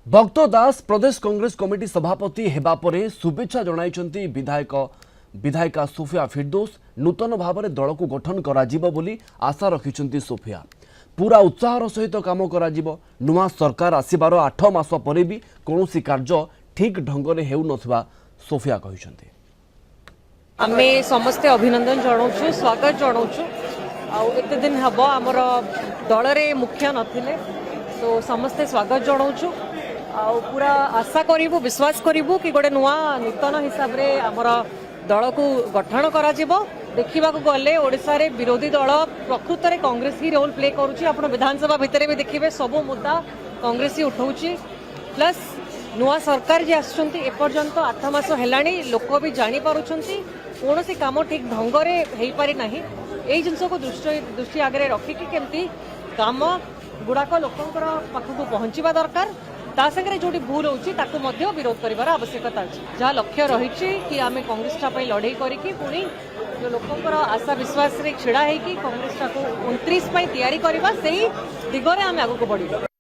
भक्त दास प्रदेश कांग्रेस कमिटी सभापति हेबा परे शुभेच्छा जणाइछन्ती विधायिका सोफिया फिरदौस नूतन भाव में दल को गठन कराजिबो बोली आशा रखिछन्ती सोफिया। पूरा उत्साहर सहित काम कराजिबो। नुआ सरकार आसिबार 8 मास परे भी कोनोसी कार्य ठीक ढंगरे हेउ नथबा सोफिया कहिछन्ती। आमे समस्ते अभिनंदन जणाउछु, स्वागत जणाउछु। आ एते दिन हबो हमर दल रे मुख्य नथिले तो समस्ते स्वागत जणाउछु। पूरा आशा करूँ विश्वास करूँ कि गोटे नुआ नूतन हिसाब से आमर दल को गठन करा देखा गले ओडिशा रे विरोधी दल प्रकृत में कांग्रेस ही रोल प्ले करुच्ची। आप विधानसभा भितर भी देखिए सबू मुद्दा कांग्रेस ही उठाऊँच। प्लस नुआ सरकार जी आसुँच एपर्यंत 8 मास है लोक भी जापर कौन सी कम ठीक ढंग से हो पारि ना। यही जिनस को दृष्टि आगे रखिकी केमती काम गुड़ाक लोकंर पाखक पहुँचवा दरकार। ता संगे जो भूल होती विरोध कर आवश्यकता अच्छी। जहाँ लक्ष्य रही कि आम कांग्रेस लड़े करी पुणी लोकंर आशा विश्वास रे छिड़ा है कि कांग्रेस को 29 तैयारी करवा से दिगरे आम आगक बढ़।